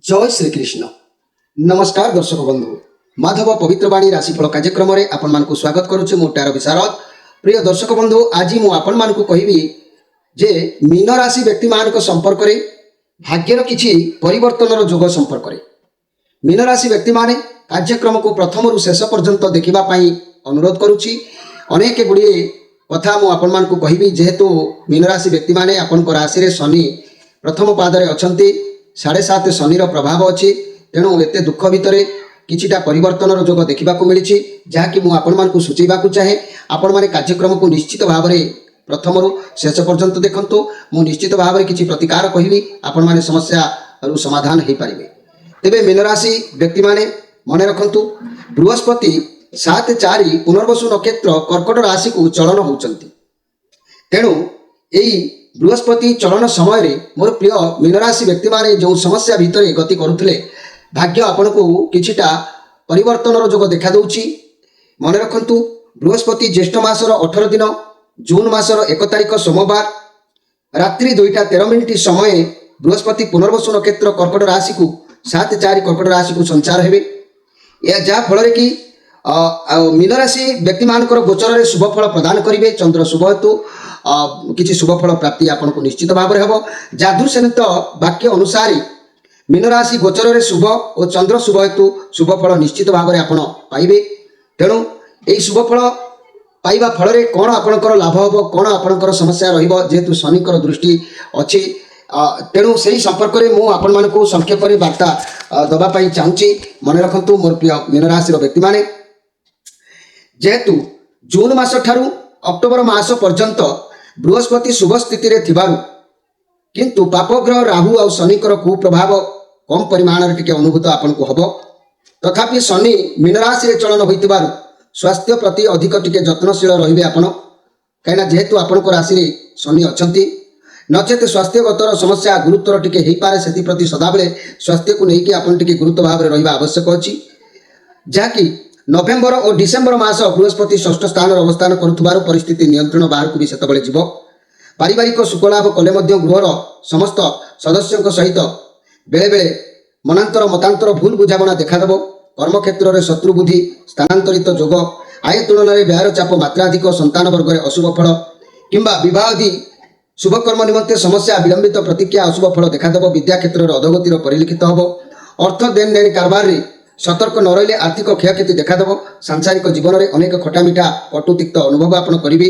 जय श्रीकृष्ण। नमस्कार दर्शक बंधु, माधव पवित्रवाणी राशिफल कार्यक्रम में आपण मानकु स्वागत करुचे। मु टार विशारद। प्रिय दर्शक बंधु, आज मु आपण मानकु कहिबी जे मीन राशि व्यक्ति मानक संपर्क रे भाग्यर किछि परिवर्तनर जोग संपर्क रे मीन राशि व्यक्ति माने कार्यक्रम को प्रथम रु शेष पर्यंत देखिबा पई अनुरोध करुछि। अनेक गुड़िए कथा मु आपण मानकु कहिबी, जेहेतु मीन राशि व्यक्ति माने आपण को राशि रे शनि प्रथम पादरे अछंती, 7.5 शनिर प्रभाव अच्छी। तेणु एते दुख भितर किछिटा परिवर्तनर जोग देखा मिली, जहाँकि मुझे आपण मानकु सूचैबाकु चाहे। आपण माने कार्यक्रम को निश्चित भाव में प्रथम रु शेष पर्यंत देखंतु। मु निश्चित भाव में किछि प्रतिकार कहिबी, आपण माने समस्या रु समाधान हो पारिबे। तेबे मीन राशि व्यक्ति माने मने रखंतु, बृहस्पति 7/4 पुनर्वसु नक्षत्र कर्कट राशि को चलन होउचंती। तेणु एई बृहस्पति चलन समय रे मोर प्रिय मीन राशि व्यक्ति माने जो समस्या भितर गति करुथिले, भाग्य आपण को किछिटा परिवर्तनर जोग देखा दउछि। मन रखंतु, बृहस्पति ज्येष्ठ मासर 18 दिन, जून मासर 1 तारिख सोमवार रात्रि 2:13 समय बृहस्पति पुनर्वसु नक्षत्र कर्कट राशि को 7/4 कर्कट राशि को संचार हेबे। या जा फल कि मीन राशि व्यक्ति मानकर गोचर रे शुभ फल प्रदान करिवे। चंद्र शुभ हेतु किछि शुभ फल प्राप्ति आपन को निश्चित भाव में हेबो। जादुसेनित वाक्य अनुसार मीन राशि गोचर रे शुभ और चंद्र शुभ हेतु शुभ फल निश्चित भाव में आपन पाइबे। तेणु एई शुभ फल पाइबा फल रे कोन आपनकर लाभ हेबो, कोन आपनकर समस्या रहिबो, जेहेतु शनिकर दृष्टि अछि। तेणु से संपर्क में मुझे आपण मानक संक्षेप में वार्ता दवाई चाहूँगी। मन रखंतु, मोर प्रिय मीन राशि व्यक्ति माने जेहेतु जून मास ठारू अक्टोबर मास पर्यंत बृहस्पति शुभ स्थिति रे थिबारु, किंतु पापग्रह राहु और शनिकर कुप्रभाव कम परिमाण रे टिके अनुभूत आपन को हबो। तथापि शनि मीन राशि रे चलन होइतिबारु स्वास्थ्य प्रति अधिक टिके जत्नशील रहिबे आपण, कहिना जेहेतु आपन को राशि रे शनि अछंती। नचेत स्वास्थ्यगत समस्या गुरुतर टिके हेई पारे, सेति प्रति सदाबेले स्वास्थ्य को लेकिन आपन टिके गुरुत्व भाव रे रहिबा आवश्यक अछि। जाकि नवेम्बर और डिसेम्बर मास बृहस्पति षष्ठ स्थान अवस्थान करुथबारु परिस्थिति नियंत्रण बाहर को भी सेतबेले जीव। पारिवारिक सुखलाभ कले मध्य गृहर समस्त सदस्यों सहित बेले बेले मनांतर मतांतर भूल बुझामणा देखादेव। कर्मक्षेत्र में शत्रु बुद्धि स्थानांतरित जोग, आय तुलन में व्ययर चाप मात्राधिक, संतान वर्ग में अशुभ फल किंबा विवाहादि शुभकर्म निमंते समस्या विलंबित प्रतिक्रिया अशुभ फल देखादेव। विद्या क्षेत्र में अधोगतिर परिलक्षित हम। अर्थ देन देन कारबार रे सतर्क न रही आर्थिक क्षयक्षति देखादेव। सांसारिक जीवन में अनेक खटामिठा कटुतिक्त अनुभव आपन करेंगे।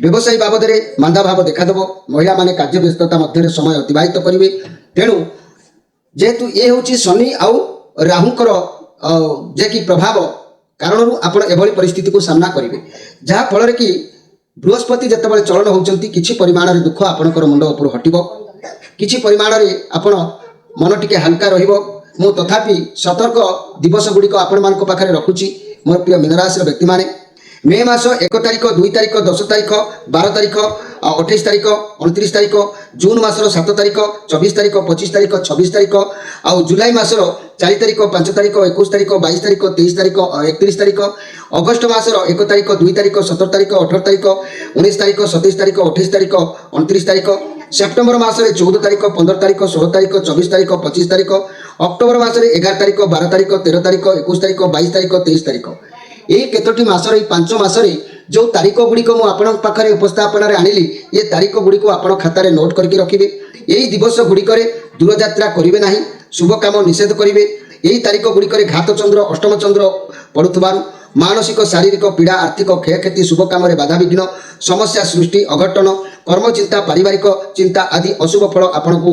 व्यवसायी बाबद में मांदा भाव देखादेव। महिला माने कार्य व्यस्तता मध्य समय अतिबाहित करेंगे। तेणु जेहेतु ये हूँ शनि आउ राहुंकर जे कि प्रभाव कारण आपण एभली परिस्थिति को सामना करेंगे, जहाँ फल कि बृहस्पति जितेबाला चलन होती किसी परिमाण में दुख आपणकर मुंड उपर हटो, किसी परिमाण में आपण मन टिके हल्का रहिबो। मु तथापि सतर्क दिवस गुड़िक आपण मान पाखे रखुची। मोर प्रिय मीन राशि व्यक्ति माने मे मास 1 तारिख, 2 तारिख, 10 तारिख, 12 तारिख, 28 तारिख, 29 तारिख, जून मासर 7 तारिख, 24 तारिख, 25 तारिख, 26 तारिख, आउ जुलाई मासर 4 तारिख, 5 तारिख, 21 तारिख, 22 तारिख, 23 तारिख, 31 तारिख, अगस्त मासर 1 तारिख, 2 तारिख, 17 तारिख, 18 तारिख, 19 तारिख, 27 तारिख, 28 तारिख, 29 तारिख, सेप्टेम्बर मासरे 14 तारिख, 15 तारिख, 16 तारिख, 24 तारिख, 25 तारिख, अक्टोबर मासरे 11 तारिख, 12 तारिख, 13 तारिख, 21 तारिख, 22 तारिख, 23 तारिख, ये केतोटी मासरे 5 मासरे जो तारिख गुड़िक मु आपण पाखरे उपस्थापन आनिली, ये तारिख गुड़िक आपण खातार नोट करके रखिबे। यही दिवस गुड़िक दूरयात्रा करेंगे ना, शुभ काम निषेध करेंगे। यही तारिख गुड़िक घात चंद्र, अष्टम चंद्र पड़ुथबारु मानसिक शारीरिक पीड़ा, आर्थिक क्षयक्षति, शुभ काम बाधा विघ्न, समस्या सृष्टि, अघटन, कर्म चिंता, पारिवारिक चिंता आदि अशुभ फल आपन को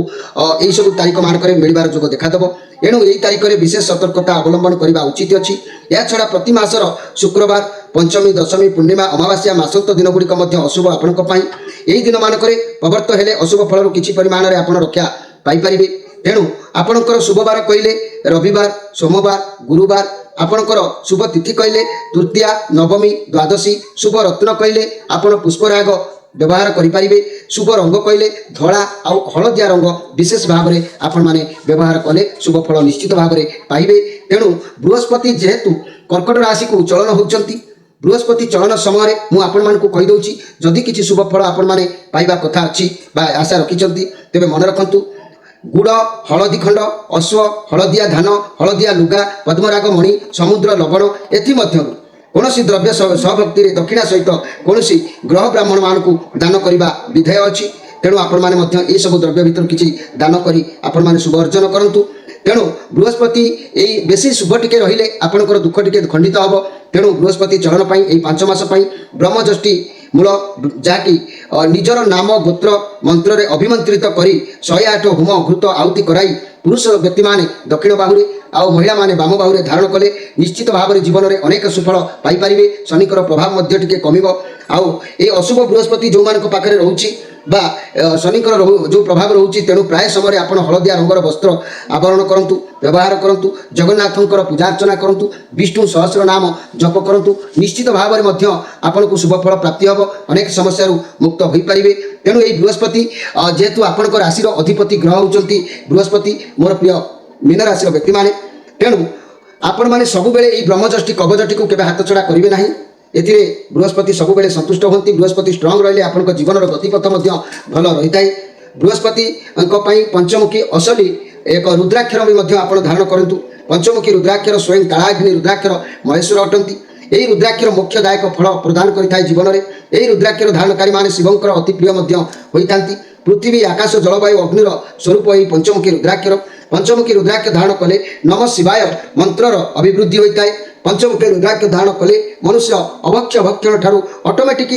यही सब तारीख मानक मिलबार जोग देखादेव। एणु यही तारीख में विशेष सतर्कता अवलंबन करने उचित अच्छी। या छड़ा प्रति मासर शुक्रवार, पंचमी, दशमी, पूर्णिमा, अमावास्या, मासंत दिन गुड़िक अशुभ आपण यही दिन मानक प्रवर्त हेले अशुभ फल किसी परिमाण में आपन रक्षा पाइपर। तेणु आपणकर शुभवार कहले रविवार, सोमवार, गुरुवार, आपणकर शुभ तिथि कहले तृतीया, नवमी, द्वादशी, शुभ रत्न कहले आपण पुष्पराग व्यवहार करें। शुभ रंग कहले धला आउ हलदिया रंग विशेष भाव में आपण माने व्यवहार कले शुभ फल निश्चित भाव में पाइबे। तेणु बृहस्पति जेहेतु कर्कट राशि को चलन होती, बृहस्पति चलन समय मु आपण मानकु कहि दउची, जदि किछि शुभ फल आपण माने पाइबा कथा अछि बा आशा रखिचंती, तेबे मन रखंतु गुड़ हलदी खंड अश्व हलदिया धान हलदिया लुगा पद्मराग मणि समुद्र लवण एमध्य कौन द्रव्य सहभक्ति दक्षिणा सहित कौन ग्रह ब्राह्मण मान दान करने विधेय अच्छी तेणु आपण मैंने सब द्रव्य भितर किसी दान करी आपण मैंने शुभ अर्जन करूँ। तेणु बृहस्पति यही बेसी शुभ टिके रहिले आपणकर दुख टिके खंडित हम। तेणु बृहस्पति चलन पर यही 5 मास ब्रह्मज्योष्टि मूल जहाँकि निजर नाम गोत्र मंत्र अभिमंत्रित करी 108 होम घृत आहुति कराई पुरुष व्यक्ति माने दक्षिण बाहुरे आउ महिला माने बाम बाहुरे धारण कले निश्चित भाव में जीवन में अनेक सुफल पाइपारे। शनिकर प्रभाव मध्य टिके कमिब आउ ए अशुभ बृहस्पति जो मान पाखे रोचे बा शनिकर जो प्रभाव रोचे तेणु प्राय समय आप हलदिया रंगर वस्त्र आवरण करूँ व्यवहार करूँ जगन्नाथंकर पूजा अर्चना करूँ विष्णु सहस्र नाम जप करूँ निश्चित भाव में आपन को शुभ फल प्राप्ति हम अनेक समस्या मुक्त हो पारे। तेणु ये बृहस्पति जेहेतु आपंकर राशि अधिपति ग्रह होती बृहस्पति मोर प्रिय मीन राशि व्यक्ति माने तेणु आपण मैंने सबुबले ये ब्रह्मज्योष्टि कवचटी को केवे हाथ छड़ा करेंगे ना। एथिरे बृहस्पति सबुबले संतुष्ट होती बृहस्पति स्ट्रंग रहिले आपन जीवन गतिपथ भल रही है। बृहस्पति पंचमुखी असली एक रुद्राक्षर भी आप धारण करूँ। पंचमुखी रुद्राक्षर स्वयं कालाग्नि रुद्राक्षर महेश्वर अटंती यही रुद्राक्षर मोक्षदायक फल प्रदान करें जीवन में। यही रुद्राक्षर धारणकारी माने शिवंकर अति प्रिय होता पृथ्वी आकाश जलवायु अग्निर स्वरूप यही पंचमुखी रुद्राक्षर। पंचमुखी रुद्राक्ष धारण कले नम शिवाय मंत्रर अभिवृद्धि होता है। पंचमुखी रुद्राक्ष धारण कले मनुष्य अभक्ष्य भक्षण ठारू ऑटोमेटिक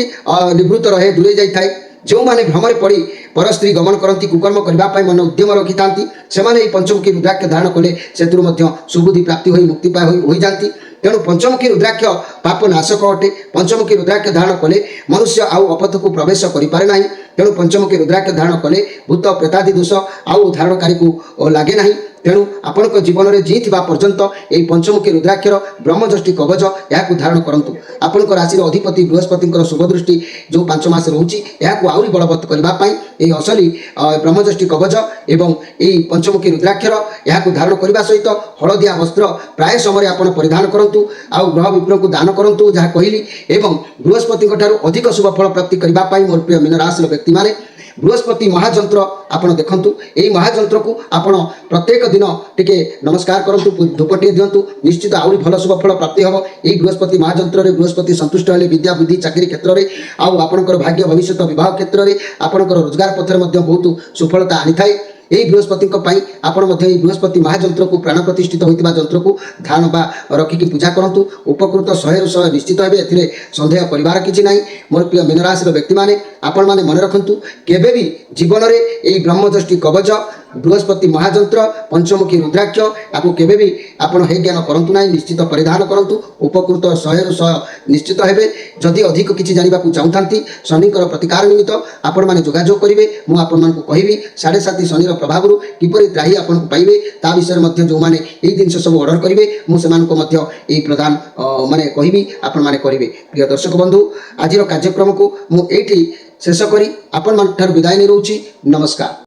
निवृत्त रहे दूरे जाए। जो माने भ्रमरे पड़ी पर स्त्री गमन करती कुकर्म करने मन उद्यम रखी था से पंचमुखी रुद्राक्ष धारण कले से सुबुद्धि प्राप्ति हो मुक्ति हो जाती। तेणु पंचमुखी रुद्राक्ष पाप नाशक अटे। पंचमुखी रुद्राक्ष धारण कले मनुष्य आउ अपथ को प्रवेश करें ना। तेणु पंचमुखी रुद्राक्ष धारण कले भूत प्रेतादि दोष आउ धारणकारी को लगे ना। तेणु आपण जीवन में जी पर्यंत यही पंचमुखी रुद्राक्षर ब्रह्मज्योष्टि कवच यहाँ धारण करूँ। आपण राशि अधिपति बृहस्पति शुभ दृष्टि जो 5 मास रोचे यहाँ आहरी बलवत् करने ये असली ब्रह्मज्योष्टि कवच एवं यही पंचमुखी रुद्राक्षर यहाँ धारण करने सहित हलदिया वस्त्र प्राय समय आप परिधान करूँ आउ ग्रह विप्र को दान करूँ जहाँ कहली एवं बृहस्पति अधिक शुभ फल प्राप्ति करने मोर प्रिय मीन राशि व्यक्ति माने बृहस्पति महाजंत्र आपण देखंतु यही महाजंत्र को आपण प्रत्येक दिन टिके नमस्कार करंतु धूपटे दिंतु निश्चित आहरी भल शुभ फल प्राप्ति हम। यही बृहस्पति महाजंत्र रे बृहस्पति संतुष्ट हेले विद्या बुद्धि चाकरी क्षेत्र में आउ आपणकर भाग्य भविष्य विवाह क्षेत्र में आपणकर रोजगार पथर बहुत सुफलता आनी थाए। यही बृहस्पति आपण बृहस्पति महाजंत्र को प्राण प्रतिष्ठित होता जंत्र को ध्यान बा रखिकी पूजा करूँ उपकृत 100 निश्चित हे ए सन्देह करार किसी ना। मोर प्रिय मीन राशि व्यक्ति माने आपण मैंने मन रखु केबे भी जीवन में यही ब्रह्मज्योष्टि कवच बृहस्पति महाजंत्र पंचमुखी रुद्राक्ष आपको केबे भी आपण हे ज्ञान करूँ ना निश्चित परिधान करूँ उपकृत 100 निश्चित हे। जदि अधिक किसी जानवा चाहूँ शनिकर प्रतिकार निमित्त आपण मैंने जोगाजोग करेंगे मुझे कहबी 7.5 शनिर प्रभाव किपरि त्राही आपको पाइबे ता विषय में जो मैंने यही जिन सब ऑर्डर करेंगे मुझे प्रदान माने कहबी आपण मैंने करेंगे। प्रिय दर्शक बंधु आज कार्यक्रम को मुझे शेष करी आपण विदाय नहीं रोची। नमस्कार।